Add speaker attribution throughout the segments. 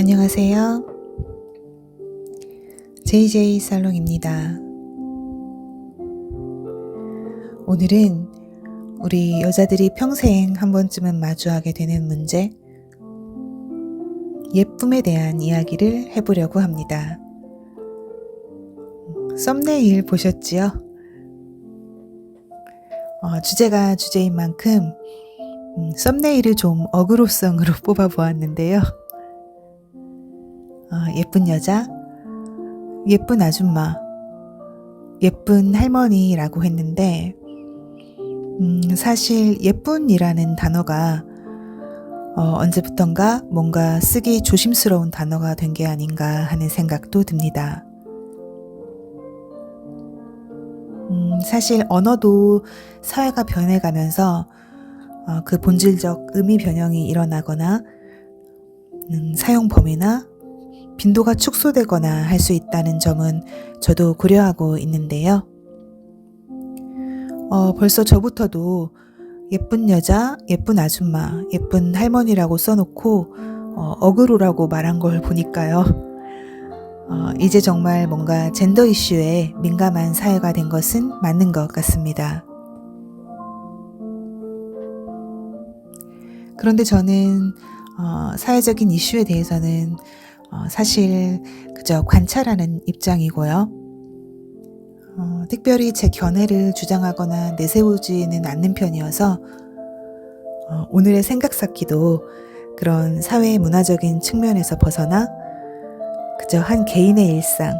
Speaker 1: 안녕하세요. JJ 살롱입니다. 오늘은 우리 여자들이 평생 한 번쯤은 마주하게 되는 문제, 예쁨에 대한 이야기를 해보려고 합니다. 썸네일 보셨지요? 주제가 주제인 만큼 썸네일을 좀 어그로성으로 뽑아보았는데요. 예쁜 여자, 예쁜 아줌마, 예쁜 할머니라고 했는데 사실 예쁜이라는 단어가 언제부턴가 뭔가 쓰기 조심스러운 단어가 된 게 아닌가 하는 생각도 듭니다. 사실 언어도 사회가 변해가면서 그 본질적 의미 변형이 일어나거나 사용 범위나 빈도가 축소되거나 할 수 있다는 점은 저도 고려하고 있는데요. 벌써 저부터도 예쁜 여자, 예쁜 아줌마, 예쁜 할머니라고 써놓고 어그로라고 말한 걸 보니까요. 이제 정말 뭔가 젠더 이슈에 민감한 사회가 된 것은 맞는 것 같습니다. 그런데 저는 사회적인 이슈에 대해서는 사실 그저 관찰하는 입장이고요. 특별히 제 견해를 주장하거나 내세우지는 않는 편이어서 오늘의 생각 쌓기도 그런 사회 문화적인 측면에서 벗어나 그저 한 개인의 일상,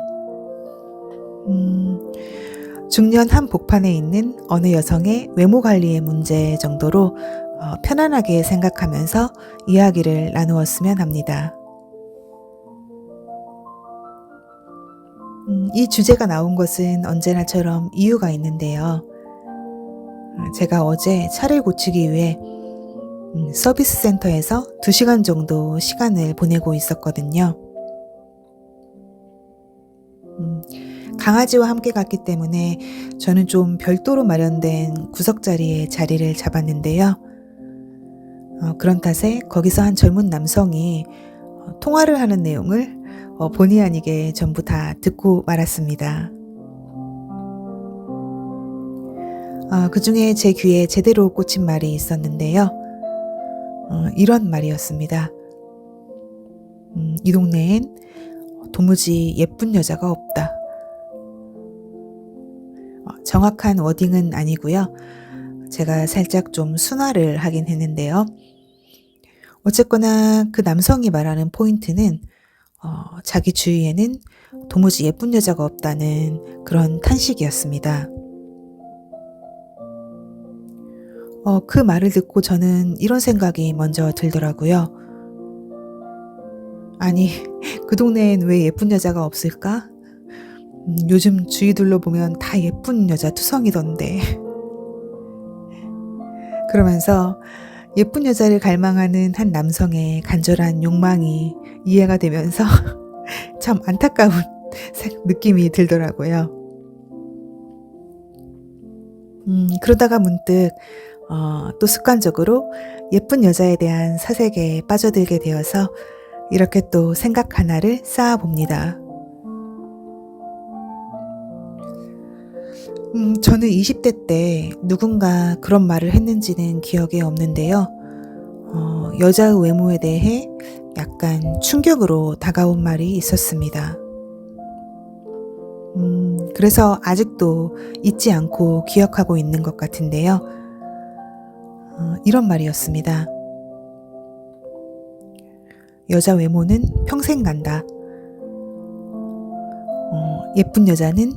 Speaker 1: 중년 한복판에 있는 어느 여성의 외모 관리의 문제 정도로 편안하게 생각하면서 이야기를 나누었으면 합니다. 이 주제가 나온 것은 언제나처럼 이유가 있는데요. 제가 어제 차를 고치기 위해 서비스 센터에서 2시간 정도 시간을 보내고 있었거든요. 강아지와 함께 갔기 때문에 저는 좀 별도로 마련된 구석 자리에 자리를 잡았는데요. 그런 탓에 거기서 한 젊은 남성이 통화를 하는 내용을 본의 아니게 전부 다 듣고 말았습니다. 그 중에 제 귀에 제대로 꽂힌 말이 있었는데요. 이런 말이었습니다. 이 동네엔 도무지 예쁜 여자가 없다. 정확한 워딩은 아니고요. 제가 살짝 좀 순화를 하긴 했는데요. 어쨌거나 그 남성이 말하는 포인트는 자기 주위에는 도무지 예쁜 여자가 없다는 그런 탄식이었습니다. 그 말을 듣고 저는 이런 생각이 먼저 들더라고요. 아니, 그 동네엔 왜 예쁜 여자가 없을까? 요즘 주위 둘러보면 다 예쁜 여자 투성이던데. 그러면서 예쁜 여자를 갈망하는 한 남성의 간절한 욕망이 이해가 되면서 참 안타까운 느낌이 들더라고요. 그러다가 문득 또 습관적으로 예쁜 여자에 대한 사색에 빠져들게 되어서 이렇게 또 생각 하나를 쌓아봅니다. 저는 20대 때 누군가 그런 말을 했는지는 기억이 없는데요. 여자의 외모에 대해 약간 충격으로 다가온 말이 있었습니다. 그래서 아직도 잊지 않고 기억하고 있는 것 같은데요. 이런 말이었습니다. 여자 외모는 평생 간다. 예쁜 여자는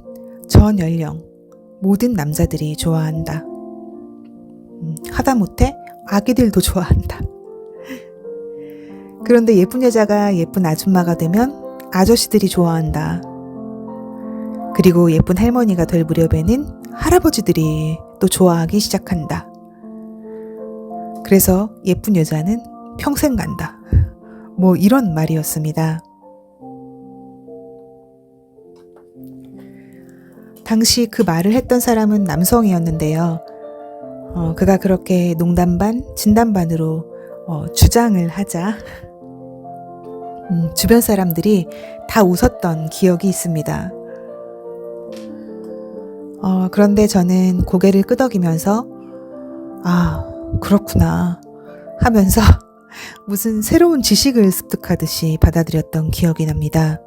Speaker 1: 전 연령 모든 남자들이 좋아한다. 하다못해 아기들도 좋아한다. 그런데 예쁜 여자가 예쁜 아줌마가 되면 아저씨들이 좋아한다. 그리고 예쁜 할머니가 될 무렵에는 할아버지들이 또 좋아하기 시작한다. 그래서 예쁜 여자는 평생 간다. 뭐 이런 말이었습니다. 당시 그 말을 했던 사람은 남성이었는데요. 그가 그렇게 농담 반 진담 반으로 주장을 하자 주변 사람들이 다 웃었던 기억이 있습니다. 그런데 저는 고개를 끄덕이면서 아, 그렇구나 하면서 무슨 새로운 지식을 습득하듯이 받아들였던 기억이 납니다.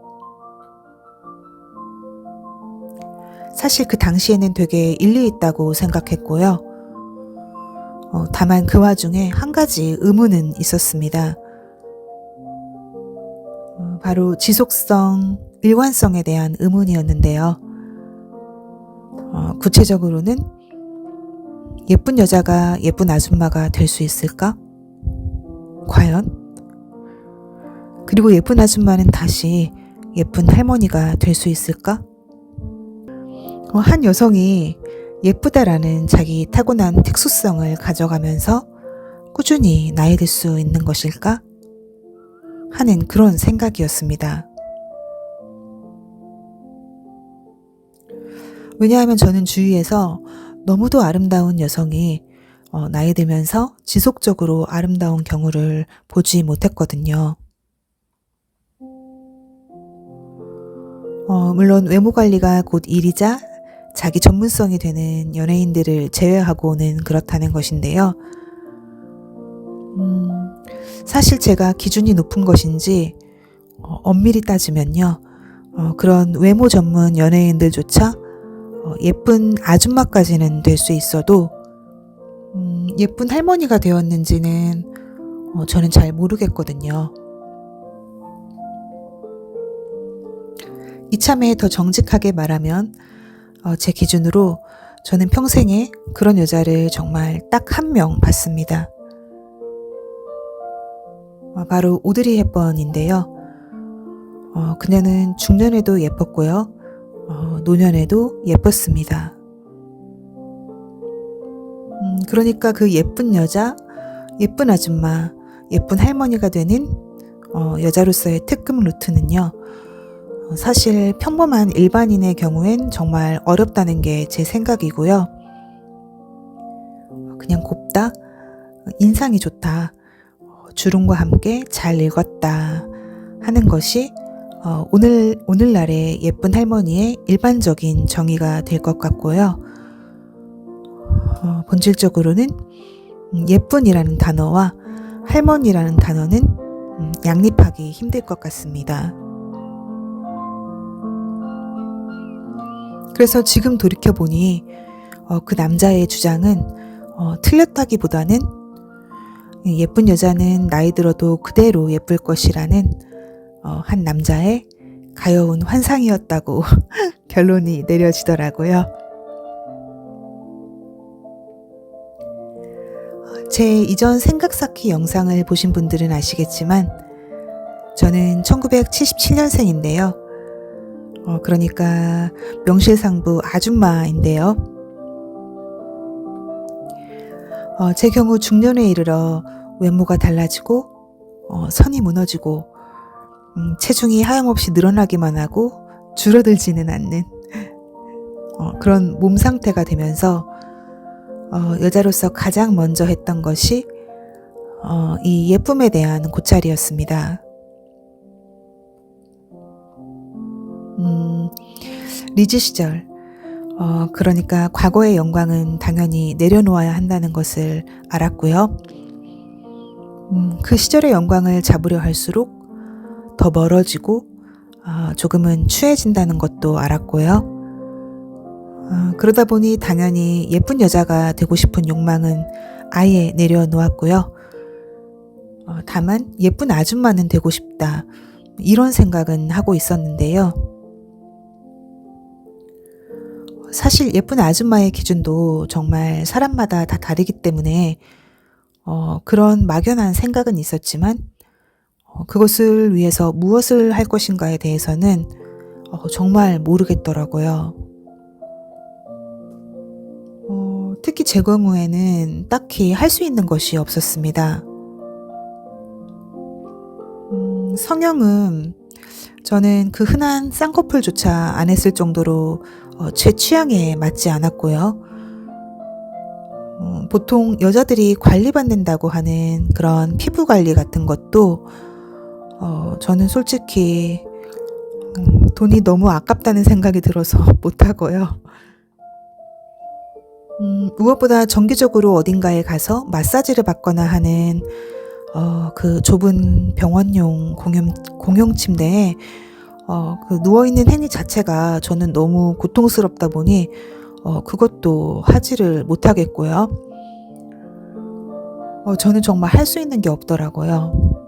Speaker 1: 사실 그 당시에는 되게 일리 있다고 생각했고요. 다만 그 와중에 한 가지 의문은 있었습니다. 바로 지속성, 일관성에 대한 의문이었는데요. 구체적으로는 예쁜 여자가 예쁜 아줌마가 될 수 있을까? 과연? 그리고 예쁜 아줌마는 다시 예쁜 할머니가 될 수 있을까? 한 여성이 예쁘다라는 자기 타고난 특수성을 가져가면서 꾸준히 나이 들 수 있는 것일까? 하는 그런 생각이었습니다. 왜냐하면 저는 주위에서 너무도 아름다운 여성이 나이 들면서 지속적으로 아름다운 경우를 보지 못했거든요. 물론 외모 관리가 곧 일이자 자기 전문성이 되는 연예인들을 제외하고는 그렇다는 것인데요. 사실 제가 기준이 높은 것인지 엄밀히 따지면요. 그런 외모 전문 연예인들조차 예쁜 아줌마까지는 될 수 있어도 예쁜 할머니가 되었는지는 저는 잘 모르겠거든요. 이참에 더 정직하게 말하면 제 기준으로 저는 평생에 그런 여자를 정말 딱 한 명 봤습니다. 바로 오드리 헵번인데요. 그녀는 중년에도 예뻤고요. 노년에도 예뻤습니다. 그러니까 그 예쁜 여자, 예쁜 아줌마, 예쁜 할머니가 되는 여자로서의 특급 루트는요. 사실 평범한 일반인의 경우엔 정말 어렵다는 게 제 생각이고요. 그냥 곱다, 인상이 좋다, 주름과 함께 잘 읽었다 하는 것이 오늘날의 예쁜 할머니의 일반적인 정의가 될 것 같고요. 본질적으로는 예쁜이라는 단어와 할머니라는 단어는 양립하기 힘들 것 같습니다. 그래서 지금 돌이켜보니 그 남자의 주장은 틀렸다기보다는 예쁜 여자는 나이 들어도 그대로 예쁠 것이라는 한 남자의 가여운 환상이었다고 결론이 내려지더라고요. 제 이전 생각 쌓기 영상을 보신 분들은 아시겠지만 저는 1977년생인데요. 그러니까 명실상부 아줌마인데요. 제 경우 중년에 이르러 외모가 달라지고 선이 무너지고 체중이 하염없이 늘어나기만 하고 줄어들지는 않는 그런 몸 상태가 되면서 여자로서 가장 먼저 했던 것이 이 예쁨에 대한 고찰이었습니다. 리즈 시절, 그러니까 과거의 영광은 당연히 내려놓아야 한다는 것을 알았고요. 그 시절의 영광을 잡으려 할수록 더 멀어지고 조금은 추해진다는 것도 알았고요. 그러다 보니 당연히 예쁜 여자가 되고 싶은 욕망은 아예 내려놓았고요. 다만 예쁜 아줌마는 되고 싶다, 이런 생각은 하고 있었는데요. 사실 예쁜 아줌마의 기준도 정말 사람마다 다 다르기 때문에 그런 막연한 생각은 있었지만 그것을 위해서 무엇을 할 것인가에 대해서는 정말 모르겠더라고요. 특히 제 경우에는 딱히 할 수 있는 것이 없었습니다. 성형은 저는 그 흔한 쌍꺼풀조차 안 했을 정도로 제 취향에 맞지 않았고요. 보통 여자들이 관리받는다고 하는 그런 피부 관리 같은 것도 저는 솔직히 돈이 너무 아깝다는 생각이 들어서 못하고요. 무엇보다 정기적으로 어딘가에 가서 마사지를 받거나 하는 그 좁은 병원용 공용 침대에 그 누워있는 행위 자체가 저는 너무 고통스럽다 보니 그것도 하지를 못하겠고요. 저는 정말 할 수 있는 게 없더라고요.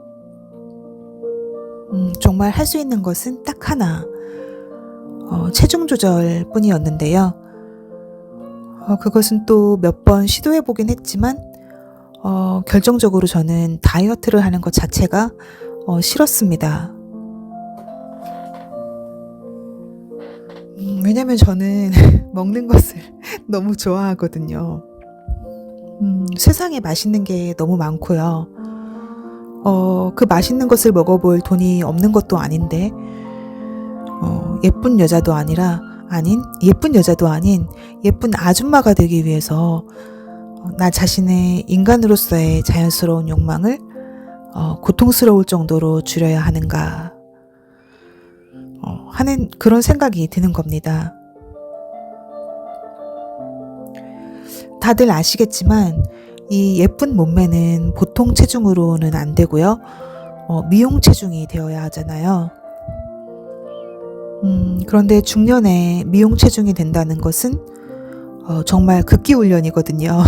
Speaker 1: 정말 할 수 있는 것은 딱 하나, 체중 조절 뿐이었는데요. 그것은 또 몇 번 시도해 보긴 했지만 결정적으로 저는 다이어트를 하는 것 자체가 싫었습니다. 왜냐면 저는 먹는 것을 너무 좋아하거든요. 세상에 맛있는 게 너무 많고요. 그 맛있는 것을 먹어볼 돈이 없는 것도 아닌데, 예쁜 여자도 아닌 예쁜 아줌마가 되기 위해서 나 자신의 인간으로서의 자연스러운 욕망을 고통스러울 정도로 줄여야 하는가 하는 그런 생각이 드는 겁니다. 다들 아시겠지만 이 예쁜 몸매는 보통 체중으로는 안 되고요. 미용 체중이 되어야 하잖아요. 그런데 중년에 미용 체중이 된다는 것은 정말 극기 훈련이거든요.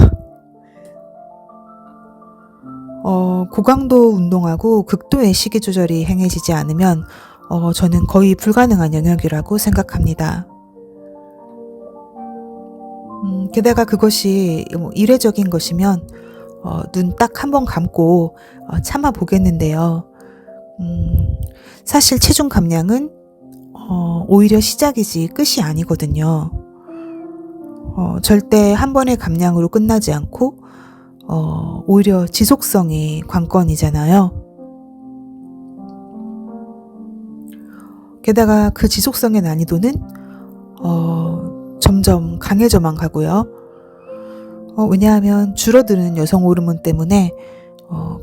Speaker 1: 고강도 운동하고 극도의 식이 조절이 행해지지 않으면 저는 거의 불가능한 영역이라고 생각합니다. 게다가 그것이 이례적인 것이면 눈 딱 한 번 감고 참아 보겠는데요. 사실 체중 감량은 오히려 시작이지 끝이 아니거든요. 절대 한 번의 감량으로 끝나지 않고 오히려 지속성이 관건이잖아요. 게다가 그 지속성의 난이도는 점점 강해져만 가고요. 왜냐하면 줄어드는 여성 호르몬 때문에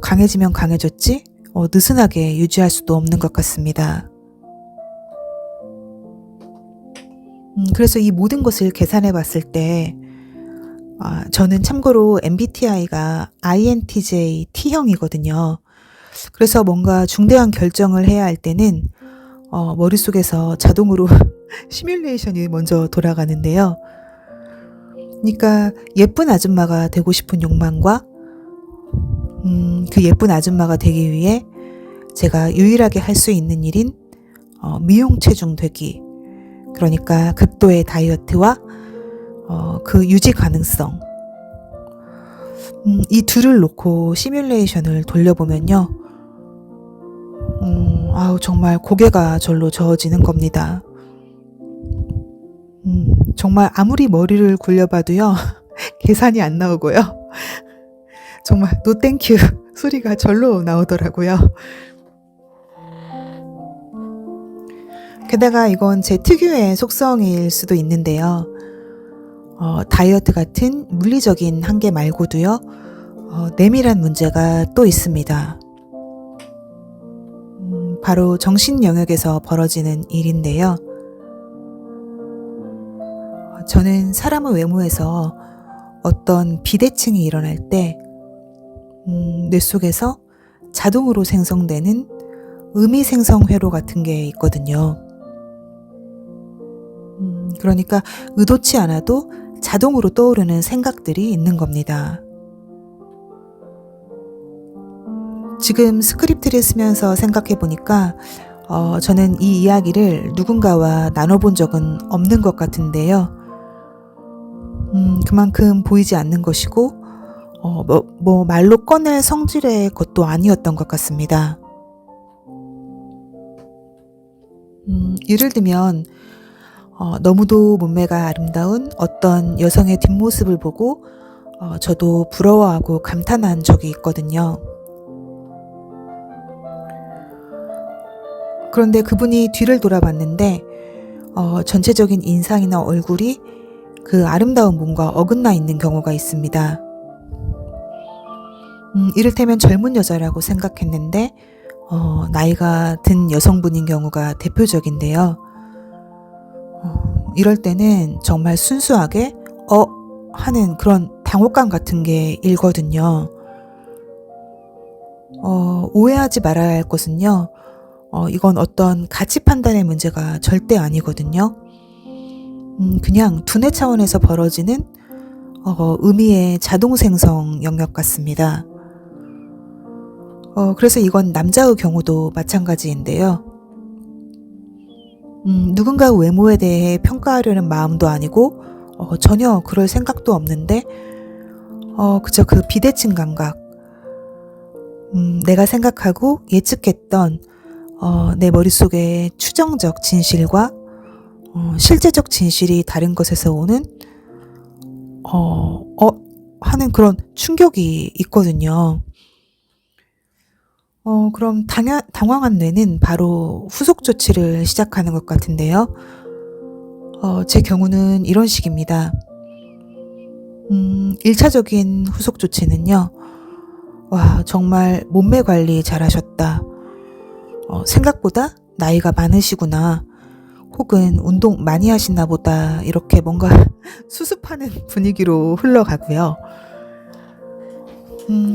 Speaker 1: 강해지면 강해졌지 느슨하게 유지할 수도 없는 것 같습니다. 그래서 이 모든 것을 계산해 봤을 때 저는 참고로 MBTI가 INTJ T형이거든요. 그래서 뭔가 중대한 결정을 해야 할 때는 머릿속에서 자동으로 시뮬레이션이 먼저 돌아가는데요. 그러니까 예쁜 아줌마가 되고 싶은 욕망과 그 예쁜 아줌마가 되기 위해 제가 유일하게 할 수 있는 일인 미용 체중 되기, 그러니까 극도의 다이어트와 그 유지 가능성, 이 둘을 놓고 시뮬레이션을 돌려보면요. 정말 고개가 절로 저어지는 겁니다. 정말 아무리 머리를 굴려봐도요. 계산이 안 나오고요. 정말 노 땡큐 소리가 절로 나오더라고요. 게다가 이건 제 특유의 속성일 수도 있는데요. 다이어트 같은 물리적인 한계 말고도요. 내밀한 문제가 또 있습니다. 바로 정신 영역에서 벌어지는 일인데요. 저는 사람의 외모에서 어떤 비대칭이 일어날 때 뇌 속에서 자동으로 생성되는 의미생성 회로 같은 게 있거든요. 그러니까 의도치 않아도 자동으로 떠오르는 생각들이 있는 겁니다. 지금 스크립트를 쓰면서 생각해 보니까 저는 이 이야기를 누군가와 나눠본 적은 없는 것 같은데요. 그만큼 보이지 않는 것이고 말로 꺼낼 성질의 것도 아니었던 것 같습니다. 예를 들면 너무도 몸매가 아름다운 어떤 여성의 뒷모습을 보고 저도 부러워하고 감탄한 적이 있거든요. 그런데 그분이 뒤를 돌아봤는데 전체적인 인상이나 얼굴이 그 아름다운 몸과 어긋나 있는 경우가 있습니다. 이를테면 젊은 여자라고 생각했는데 나이가 든 여성분인 경우가 대표적인데요. 이럴 때는 정말 순수하게 하는 그런 당혹감 같은 게 일거든요. 오해하지 말아야 할 것은요. 이건 어떤 가치 판단의 문제가 절대 아니거든요. 그냥 두뇌 차원에서 벌어지는 의미의 자동 생성 영역 같습니다. 그래서 이건 남자의 경우도 마찬가지인데요. 누군가 외모에 대해 평가하려는 마음도 아니고 전혀 그럴 생각도 없는데 그저 그 비대칭 감각, 내가 생각하고 예측했던 내 머릿속의 추정적 진실과 실제적 진실이 다른 것에서 오는 하는 그런 충격이 있거든요. 그럼 당황한 뇌는 바로 후속 조치를 시작하는 것 같은데요. 제 경우는 이런 식입니다. 1차적인 후속 조치는요. 와, 정말 몸매 관리 잘하셨다. 생각보다 나이가 많으시구나. 혹은 운동 많이 하시나 보다. 이렇게 뭔가 수습하는 분위기로 흘러가고요.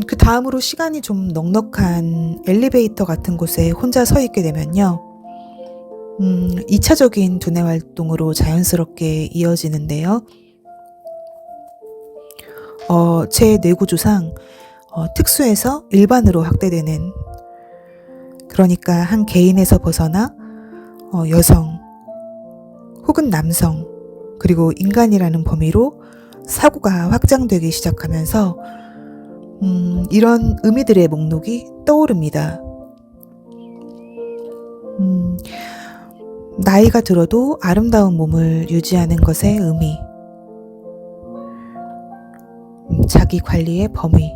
Speaker 1: 그 다음으로 시간이 좀 넉넉한 엘리베이터 같은 곳에 혼자 서 있게 되면요. 2차적인 두뇌 활동으로 자연스럽게 이어지는데요. 제 뇌구조상 특수해서 일반으로 확대되는, 그러니까 한 개인에서 벗어나 여성 혹은 남성 그리고 인간이라는 범위로 사고가 확장되기 시작하면서 이런 의미들의 목록이 떠오릅니다. 나이가 들어도 아름다운 몸을 유지하는 것의 의미, 자기 관리의 범위,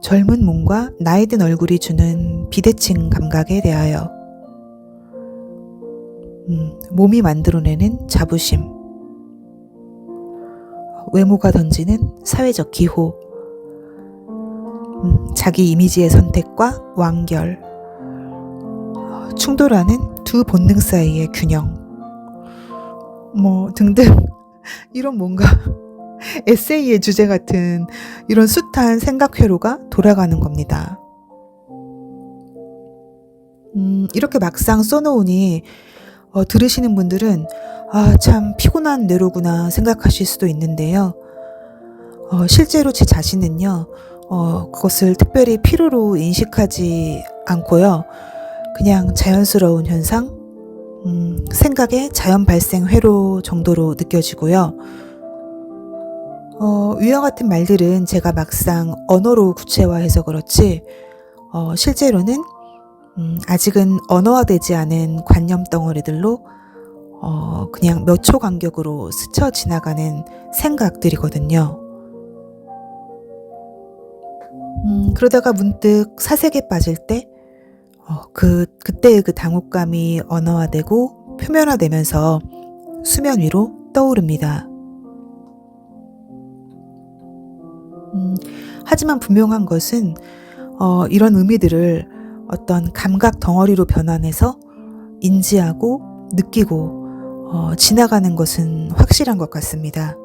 Speaker 1: 젊은 몸과 나이 든 얼굴이 주는 비대칭 감각에 대하여, 몸이 만들어내는 자부심, 외모가 던지는 사회적 기호, 자기 이미지의 선택과 완결, 충돌하는 두 본능 사이의 균형, 등등 이런 뭔가 에세이의 주제 같은 이런 숱한 생각 회로가 돌아가는 겁니다. 이렇게 막상 써놓으니 들으시는 분들은 참 피곤한 뇌로구나 생각하실 수도 있는데요. 실제로 제 자신은요, 그것을 특별히 피로로 인식하지 않고요. 그냥 자연스러운 현상, 생각의 자연 발생 회로 정도로 느껴지고요. 위와 같은 말들은 제가 막상 언어로 구체화해서 그렇지, 실제로는 아직은 언어화되지 않은 관념 덩어리들로 그냥 몇 초 간격으로 스쳐 지나가는 생각들이거든요. 그러다가 문득 사색에 빠질 때 그때의 그 당혹감이 언어화되고 표면화되면서 수면 위로 떠오릅니다. 하지만 분명한 것은 이런 의미들을 어떤 감각 덩어리로 변환해서 인지하고 느끼고 지나가는 것은 확실한 것 같습니다.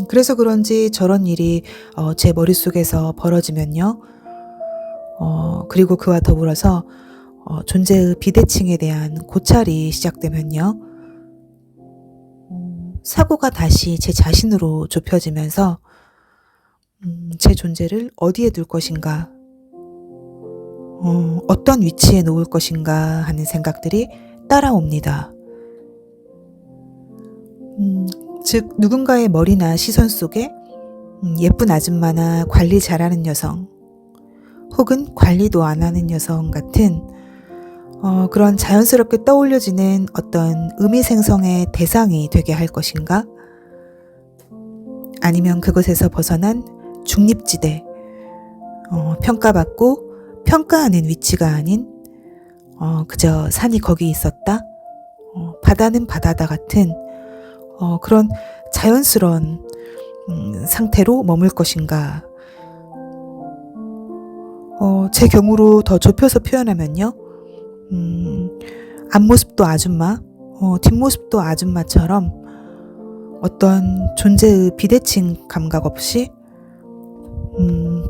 Speaker 1: 그래서 그런지 저런 일이 제 머릿속에서 벌어지면요. 그리고 그와 더불어서 존재의 비대칭에 대한 고찰이 시작되면요. 사고가 다시 제 자신으로 좁혀지면서 제 존재를 어디에 둘 것인가, 어떤 위치에 놓을 것인가 하는 생각들이 따라옵니다. 즉 누군가의 머리나 시선 속에 예쁜 아줌마나 관리 잘하는 여성 혹은 관리도 안 하는 여성 같은 그런 자연스럽게 떠올려지는 어떤 의미 생성의 대상이 되게 할 것인가, 아니면 그것에서 벗어난 중립지대, 평가받고 평가하는 위치가 아닌 그저 산이 거기 있었다, 바다는 바다다 같은 그런 자연스러운 상태로 머물 것인가? 제 경우로 더 좁혀서 표현하면요. 앞모습도 아줌마, 뒷모습도 아줌마처럼 어떤 존재의 비대칭 감각 없이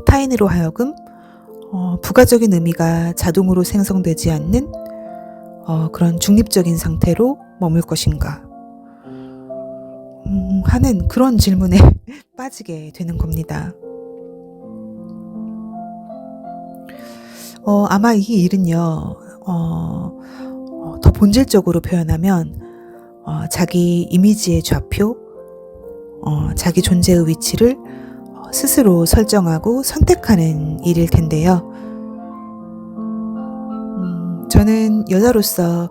Speaker 1: 타인으로 하여금 부가적인 의미가 자동으로 생성되지 않는 그런 중립적인 상태로 머물 것인가 하는 그런 질문에 빠지게 되는 겁니다. 아마 이 일은요, 더 본질적으로 표현하면 자기 이미지의 좌표, 자기 존재의 위치를 스스로 설정하고 선택하는 일일 텐데요. 저는 여자로서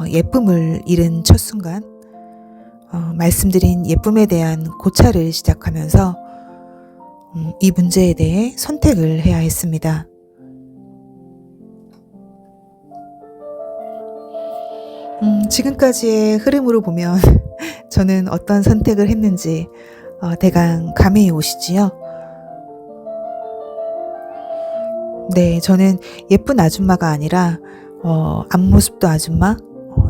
Speaker 1: 예쁨을 잃은 첫 순간 말씀드린 예쁨에 대한 고찰을 시작하면서 이 문제에 대해 선택을 해야 했습니다. 지금까지의 흐름으로 보면 저는 어떤 선택을 했는지 대강 감이 오시지요. 네, 저는 예쁜 아줌마가 아니라 앞모습도 아줌마,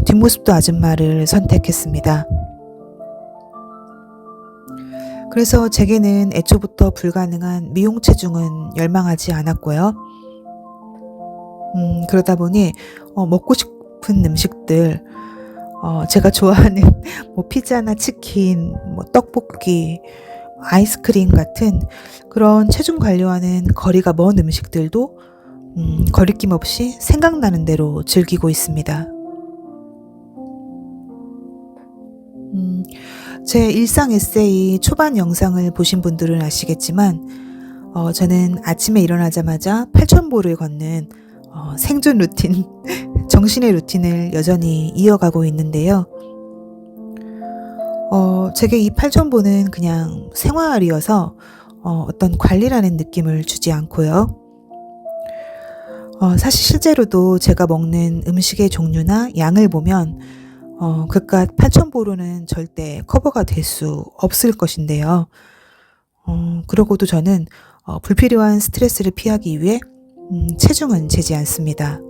Speaker 1: 뒷모습도 아줌마를 선택했습니다. 그래서 제게는 애초부터 불가능한 미용 체중은 열망하지 않았고요. 그러다 보니 먹고 싶은 음식들, 제가 좋아하는 뭐 피자나 치킨, 뭐 떡볶이, 아이스크림 같은 그런 체중 관리와는 거리가 먼 음식들도 거리낌 없이 생각나는 대로 즐기고 있습니다. 제 일상 에세이 초반 영상을 보신 분들은 아시겠지만 저는 아침에 일어나자마자 8,000보를 걷는 생존 루틴, 정신의 루틴을 여전히 이어가고 있는데요. 제게 이 8,000보는 그냥 생활이어서 어떤 관리라는 느낌을 주지 않고요. 사실 실제로도 제가 먹는 음식의 종류나 양을 보면 그깟 8,000보로는 절대 커버가 될 수 없을 것인데요. 그러고도 저는 불필요한 스트레스를 피하기 위해 체중은 재지 않습니다.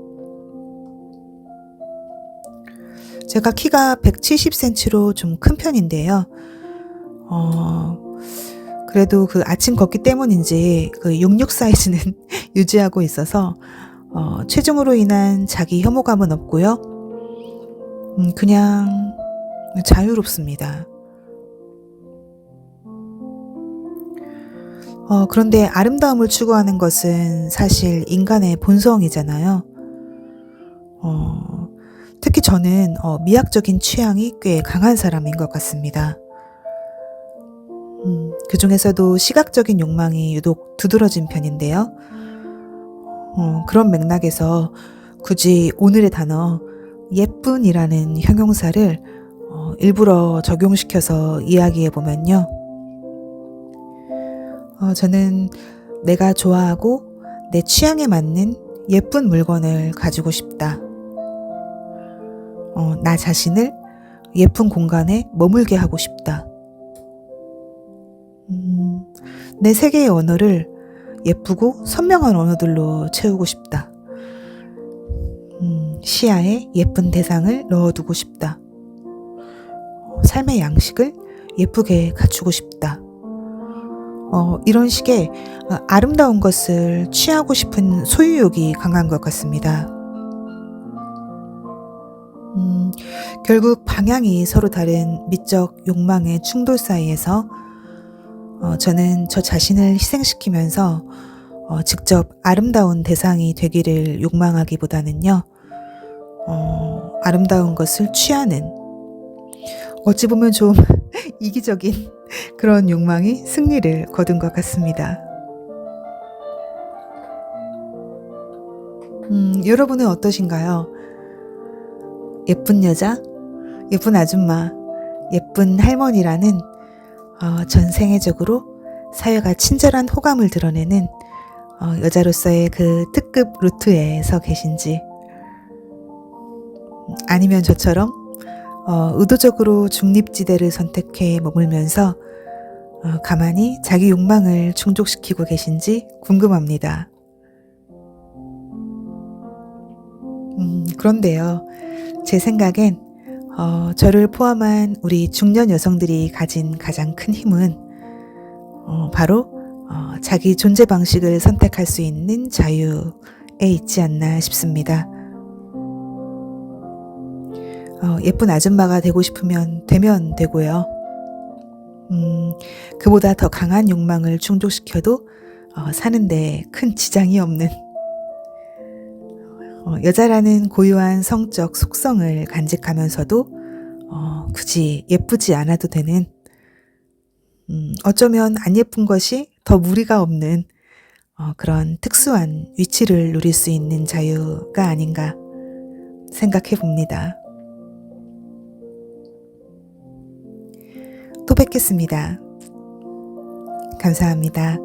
Speaker 1: 제가 키가 170cm로 좀 큰 편인데요. 그래도 그 아침 걷기 때문인지 그 66 사이즈는 유지하고 있어서 체중으로 인한 자기 혐오감은 없고요. 그냥 자유롭습니다. 그런데 아름다움을 추구하는 것은 사실 인간의 본성이잖아요. 특히 저는 미학적인 취향이 꽤 강한 사람인 것 같습니다. 그 중에서도 시각적인 욕망이 유독 두드러진 편인데요. 그런 맥락에서 굳이 오늘의 단어 예쁜이라는 형용사를 일부러 적용시켜서 이야기해보면요. 저는 내가 좋아하고 내 취향에 맞는 예쁜 물건을 가지고 싶다. 나 자신을 예쁜 공간에 머물게 하고 싶다. 내 세계의 언어를 예쁘고 선명한 언어들로 채우고 싶다. 시야에 예쁜 대상을 넣어두고 싶다. 삶의 양식을 예쁘게 갖추고 싶다. 이런 식의 아름다운 것을 취하고 싶은 소유욕이 강한 것 같습니다. 결국 방향이 서로 다른 미적 욕망의 충돌 사이에서 저는 저 자신을 희생시키면서 직접 아름다운 대상이 되기를 욕망하기보다는요, 아름다운 것을 취하는, 어찌 보면 좀 이기적인 그런 욕망이 승리를 거둔 것 같습니다. 여러분은 어떠신가요? 예쁜 여자, 예쁜 아줌마, 예쁜 할머니라는 전 세계적으로 사회가 친절한 호감을 드러내는 여자로서의 그 특급 루트에 서 계신지, 아니면 저처럼 의도적으로 중립지대를 선택해 머물면서 가만히 자기 욕망을 충족시키고 계신지 궁금합니다. 그런데요, 제 생각엔 저를 포함한 우리 중년 여성들이 가진 가장 큰 힘은 바로 자기 존재 방식을 선택할 수 있는 자유에 있지 않나 싶습니다. 예쁜 아줌마가 되고 싶으면 되면 되고요. 그보다 더 강한 욕망을 충족시켜도 사는데 큰 지장이 없는 여자라는 고유한 성적 속성을 간직하면서도 굳이 예쁘지 않아도 되는 어쩌면 안 예쁜 것이 더 무리가 없는 그런 특수한 위치를 누릴 수 있는 자유가 아닌가 생각해 봅니다. 또 뵙겠습니다. 감사합니다.